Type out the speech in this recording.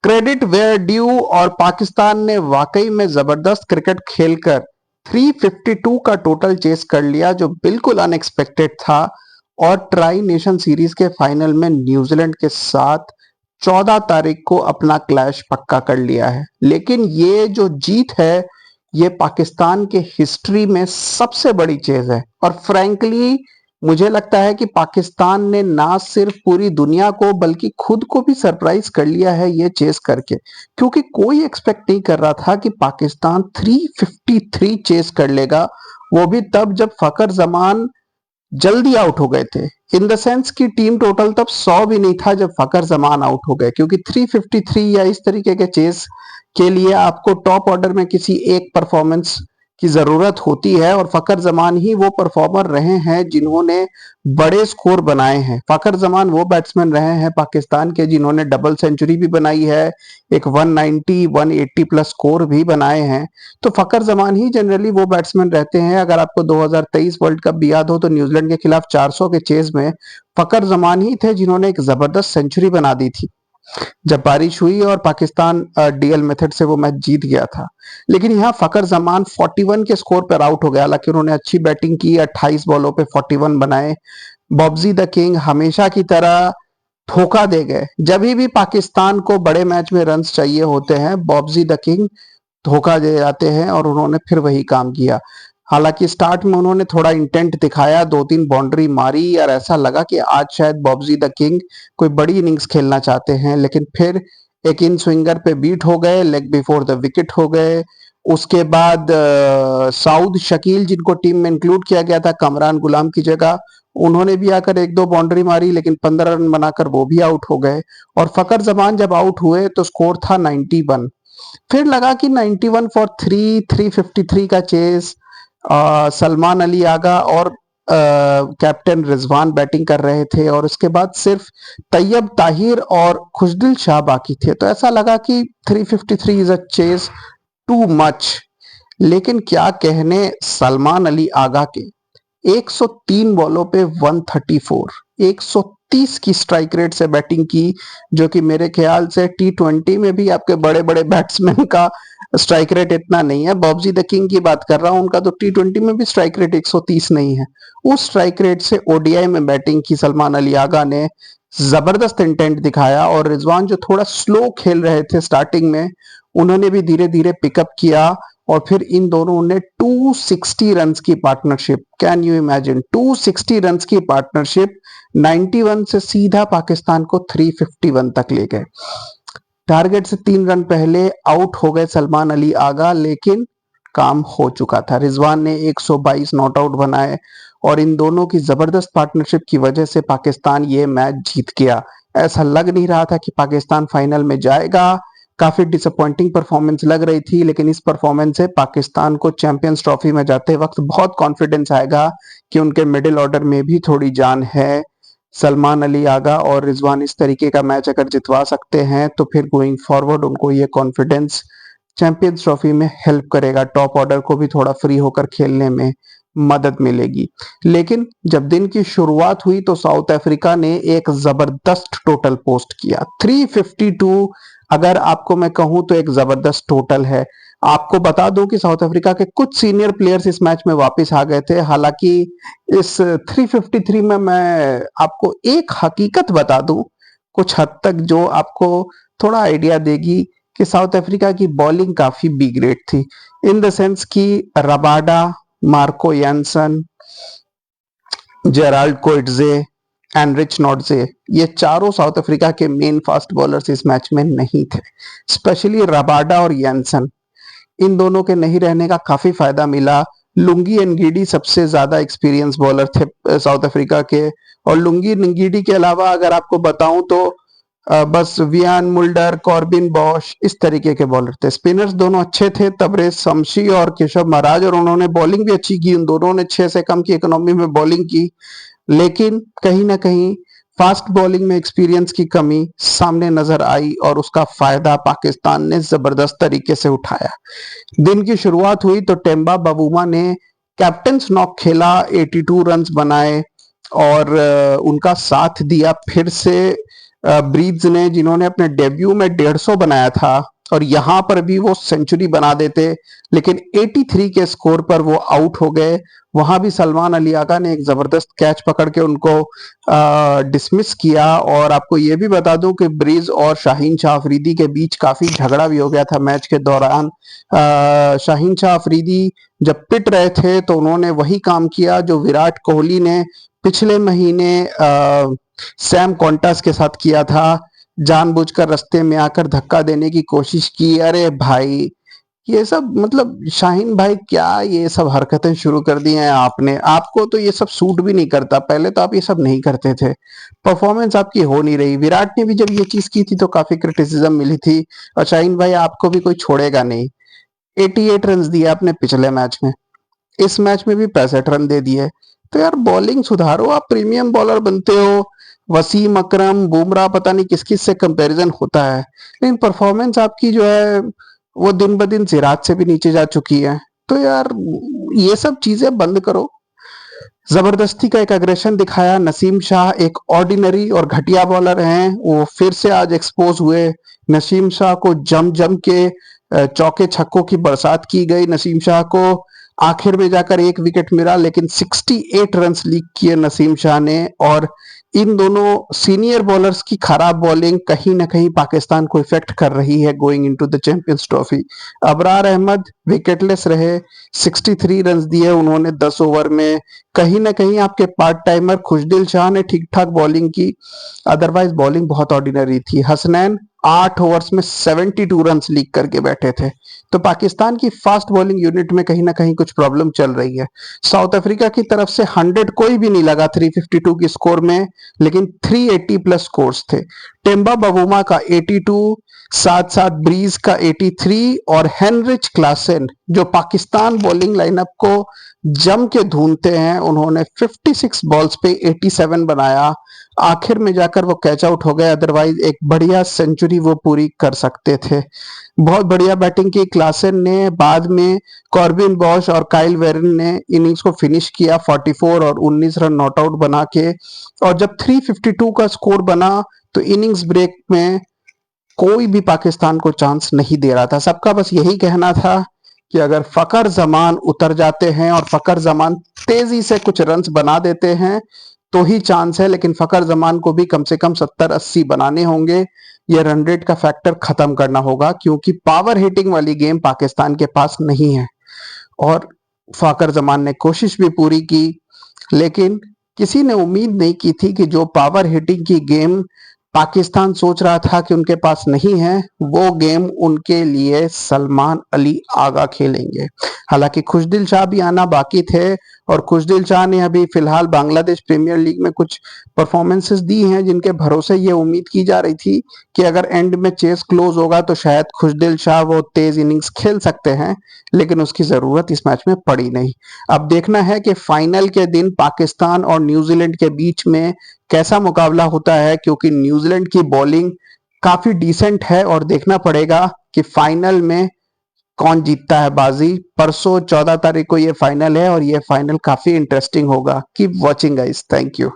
Credit where due, और पाकिस्तान ने वाकई में जबरदस्त क्रिकेट खेलकर 352 का टोटल चेस कर लिया, जो बिल्कुल अनएक्सपेक्टेड था। और ट्राई नेशन सीरीज के फाइनल में न्यूजीलैंड के साथ 14 तारीख को अपना क्लैश पक्का कर लिया है। लेकिन ये जो जीत है, ये पाकिस्तान के हिस्ट्री में सबसे बड़ी चीज है। और फ्रैंकली मुझे लगता है कि पाकिस्तान ने ना सिर्फ पूरी दुनिया को बल्कि खुद को भी सरप्राइज कर लिया है ये चेस करके, क्योंकि कोई एक्सपेक्ट नहीं कर रहा था कि पाकिस्तान 353 चेस कर लेगा, वो भी तब जब फकर जमान जल्दी आउट हो गए थे। इन द सेंस की टीम टोटल तब 100 भी नहीं था जब फकर जमान आउट हो गए, क्योंकि 353 या इस तरीके के चेस के लिए आपको टॉप ऑर्डर में किसी एक परफॉर्मेंस की जरूरत होती है, और फकर जमान ही वो परफॉर्मर रहे हैं जिन्होंने बड़े स्कोर बनाए हैं। फकर जमान वो बैट्समैन रहे हैं पाकिस्तान के जिन्होंने डबल सेंचुरी भी बनाई है, एक 190 180 प्लस स्कोर भी बनाए हैं। तो फकर जमान ही जनरली वो बैट्समैन रहते हैं। अगर आपको 2023 वर्ल्ड कप भी याद हो तो न्यूजीलैंड के खिलाफ 400 के चेज में फकर जमान ही थे जिन्होंने एक जबरदस्त सेंचुरी बना दी थी जब बारिश हुई और पाकिस्तान डीएल मेथड से वो मैच जीत गया था। लेकिन यहाँ फकर जमान 41 के स्कोर पर आउट हो गया। हालांकि उन्होंने अच्छी बैटिंग की, 28 बॉलों पे 41 बनाए। बॉब्जी द किंग हमेशा की तरह धोखा दे गए। जब भी पाकिस्तान को बड़े मैच में रन्स चाहिए होते हैं, बॉब्जी द किंग धोखा दे जाते हैं, और उन्होंने फिर वही काम किया। हालांकि स्टार्ट में उन्होंने थोड़ा इंटेंट दिखाया, 2-3 बाउंड्री मारी और ऐसा लगा कि आज शायद बॉब्जी द किंग कोई बड़ी इनिंग्स खेलना चाहते हैं, लेकिन फिर एक इन स्विंगर पे बीट हो गए, लेग बिफोर द विकेट हो गए। उसके बाद साउद शकील जिनको टीम में इंक्लूड किया गया था कमरान गुलाम की जगह, उन्होंने भी आकर 1-2 बाउंड्री मारी, लेकिन 15 रन बनाकर वो भी आउट हो गए। और फकर जमान जब आउट हुए तो स्कोर था 91। फिर लगा कि 91 फॉर 353 का चेस। सलमान अली आगा और कैप्टन रिजवान बैटिंग कर रहे थे, और उसके बाद सिर्फ तैयब ताहिर और खुशदिल शाह बाकी थे। तो ऐसा लगा कि 353 is a chase too much. लेकिन क्या कहने सलमान अली आगा के, 103 बॉलों पे 134, 130 की स्ट्राइक रेट से बैटिंग की, जो कि मेरे ख्याल से T20 में भी आपके बड़े बड़े बैट्समैन का स्ट्राइक रेट इतना नहीं है। बॉब्जी द किंग की बात कर रहा हूं, उनका तो T20 में भी स्ट्राइक रेट 130 नहीं है। उस स्ट्राइक रेट से ओडीआई में बैटिंग की सलमान अली आगा ने, जबरदस्त इंटेंट दिखाया। और रिजवान जो थोड़ा स्लो खेल रहे थे स्टार्टिंग में, उन्होंने भी धीरे धीरे पिकअप किया, और फिर इन दोनों ने 260 रन्स की partnership, can you imagine 260 runs की पार्टनरशिप 91 से सीधा पाकिस्तान को 351 तक ले गए। टारगेट से 3 रन पहले आउट हो गए सलमान अली आगा, लेकिन काम हो चुका था। रिजवान ने 122 नॉट आउट बनाए, और इन दोनों की जबरदस्त पार्टनरशिप की वजह से पाकिस्तान ये मैच जीत गया। ऐसा लग नहीं रहा था कि पाकिस्तान फाइनल में जाएगा। काफी डिसअपॉइंटिंग परफॉर्मेंस लग रही थी, लेकिन इस परफॉर्मेंस से पाकिस्तान को चैंपियंस ट्रॉफी में जाते वक्त बहुत कॉन्फिडेंस आएगा कि उनके मिडिल ऑर्डर में भी थोड़ी जान है। सलमान अली आगा और रिजवान इस तरीके का मैच अगर जितवा सकते हैं तो फिर गोइंग फॉरवर्ड उनको ये कॉन्फिडेंस चैंपियंस ट्रॉफी में हेल्प करेगा। टॉप ऑर्डर को भी थोड़ा फ्री होकर खेलने में मदद मिलेगी। लेकिन जब दिन की शुरुआत हुई तो साउथ अफ्रीका ने एक जबरदस्त टोटल पोस्ट किया, 352। अगर आपको मैं कहूं तो एक जबरदस्त टोटल है। आपको बता दूं कि साउथ अफ्रीका के कुछ सीनियर प्लेयर्स इस मैच में वापस आ गए थे। हालांकि इस 353 में मैं आपको एक हकीकत बता दूं कुछ हद तक, जो आपको थोड़ा आइडिया देगी कि साउथ अफ्रीका की बॉलिंग काफी बी ग्रेड थी। इन द सेंस कि Rabada, Marco Jansen, Gerald Coetzee, Anrich Nortje, ये चारों साउथ अफ्रीका के मेन फास्ट बॉलर्स इस मैच में नहीं थे। स्पेशली रबाडा और यानसन, इन दोनों के नहीं रहने का काफी फायदा मिला। लुंगी एनगीडी सबसे ज्यादा एक्सपीरियंस बॉलर थे साउथ अफ्रीका के, और लुंगी एनगीडी के अलावा अगर आपको बताऊं तो बस वियान मुल्डर, कॉर्बिन बॉश, इस तरीके के बॉलर थे। स्पिनर्स दोनों अच्छे थे, तबरेज शमशी और केशव महाराज, और उन्होंने बॉलिंग भी अच्छी की। उन दोनों ने 6 से कम की इकोनॉमी में बॉलिंग की, लेकिन कहीं ना कहीं फास्ट बॉलिंग में एक्सपीरियंस की कमी सामने नजर आई, और उसका फायदा पाकिस्तान ने जबरदस्त तरीके से उठाया। दिन की शुरुआत हुई तो टेम्बा बवूमा ने कैप्टन नॉक खेला, 82 रन्स बनाए, और उनका साथ दिया फिर से ब्रीज ने, जिन्होंने अपने डेब्यू में 150 बनाया था और यहां पर भी वो सेंचुरी बना देते, लेकिन 83 के स्कोर पर वो आउट हो गए। वहां भी सलमान अली आगा ने एक जबरदस्त कैच पकड़ के उनको डिसमिस किया। और आपको ये भी बता दूं कि ब्रीज और शाहीन शाह अफरीदी के बीच काफी झगड़ा भी हो गया था मैच के दौरान। शाहीन शाह अफरीदी जब पिट रहे थे तो उन्होंने वही काम किया जो विराट कोहली ने पिछले महीने सैम कॉन्टास के साथ किया था, जानबूझकर रास्ते में आकर धक्का देने की कोशिश की। अरे भाई, ये सब मतलब शाहीन भाई, क्या ये सब हरकतें शुरू कर दी हैं आपने? आपको तो ये सब सूट भी नहीं करता, पहले तो आप ये सब नहीं करते थे। परफॉर्मेंस आपकी हो नहीं रही। विराट ने भी जब ये चीज की थी तो काफी क्रिटिसिज्म मिली थी, और शाहीन भाई आपको भी कोई छोड़ेगा नहीं। 88 रन दिए आपने पिछले मैच में, इस मैच में भी 65 रन दे दिए। तो यार बॉलिंग सुधारो, आप प्रीमियम बॉलर बनते हो। वसीम अकरम, बुमराह, पता नहीं किस किस से कंपैरिजन होता है, लेकिन परफॉर्मेंस आपकी जो है वो दिन ब दिन सिराज से भी नीचे जा चुकी है। तो यार ये सब चीजें बंद करो। जबरदस्ती का एक अग्रेशन दिखाया। नसीम शाह एक ऑर्डिनरी और घटिया बॉलर हैं, वो फिर से आज एक्सपोज हुए। नसीम शाह को जम जम के चौके छक्कों की बरसात की गई। नसीम शाह को आखिर में जाकर एक विकेट मिला, लेकिन 68 रन्स लीक किए नसीम शाह ने। और इन दोनों सीनियर बॉलर्स की खराब बॉलिंग कहीं ना कहीं पाकिस्तान को इफेक्ट कर रही है going into the champions trophy. Abrar Ahmed wicketless रहे, 63 रन दिए उन्होंने 10 ओवर में। कहीं ना कहीं आपके पार्ट टाइमर खुशदिल शाह ने ठीक ठाक बॉलिंग की, अदरवाइज बॉलिंग बहुत ऑर्डिनरी थी। हसनैन 8 ओवर्स में 72 रन लीक करके बैठे थे। तो पाकिस्तान की फास्ट बॉलिंग यूनिट में कहीं ना कहीं कुछ प्रॉब्लम चल रही है। साउथ अफ्रीका की तरफ से 100 कोई भी नहीं लगा 352 की स्कोर में, लेकिन 380 प्लस स्कोर्स थे। टेम्बा बबूमा का 82, साथ साथ ब्रीज का 83 और हेनरिच क्लासन, जो पाकिस्तान बॉलिंग लाइनअप को जम के ढूंढते हैं, उन्होंने 56 बॉल्स पे 87 बनाया। आखिर में जाकर वो कैच आउट हो गए, अदरवाइज एक बढ़िया सेंचुरी वो पूरी कर सकते थे। बहुत बढ़िया बैटिंग की क्लासन ने। बाद में कॉर्बिन बॉश और काइल वेरन ने इनिंग्स को फिनिश किया 44 और 19 रन नॉट आउट बना के। और जब 352 का स्कोर बना तो इनिंग्स ब्रेक में कोई भी पाकिस्तान को चांस नहीं दे रहा था। सबका बस यही कहना था कि अगर फकर जमान उतर जाते हैं और फकर जमान तेजी से कुछ रन्स बना देते हैं तो ही चांस है, लेकिन फकर जमान को भी कम से कम 70-80 बनाने होंगे। ये रन रेट का फैक्टर खत्म करना होगा, क्योंकि पावर हिटिंग वाली गेम पाकिस्तान के पास नहीं है। और फकर जमान ने कोशिश भी पूरी की, लेकिन किसी ने उम्मीद नहीं की थी कि जो पावर हिटिंग की गेम पाकिस्तान सोच रहा था कि उनके पास नहीं है, वो गेम उनके लिए सलमान अली आगा खेलेंगे। हालांकि खुशदिल शाह भी आना बाकी थे, और खुशदिल शाह ने अभी फिलहाल बांग्लादेश प्रीमियर लीग में कुछ परफॉर्मेंसेस दी हैं, जिनके भरोसे ये उम्मीद की जा रही थी कि अगर एंड में चेस क्लोज होगा तो शायद खुशदिल शाह वो तेज इनिंग्स खेल सकते हैं, लेकिन उसकी जरूरत इस मैच में पड़ी नहीं। अब देखना है कि फाइनल के दिन पाकिस्तान और न्यूजीलैंड के बीच में कैसा मुकाबला होता है, क्योंकि न्यूजीलैंड की बॉलिंग काफी डिसेंट है, और देखना पड़ेगा कि फाइनल में कौन जीतता है बाजी। परसों 14 तारीख को ये फाइनल है, और ये फाइनल काफी इंटरेस्टिंग होगा। Keep watching guys, thank you.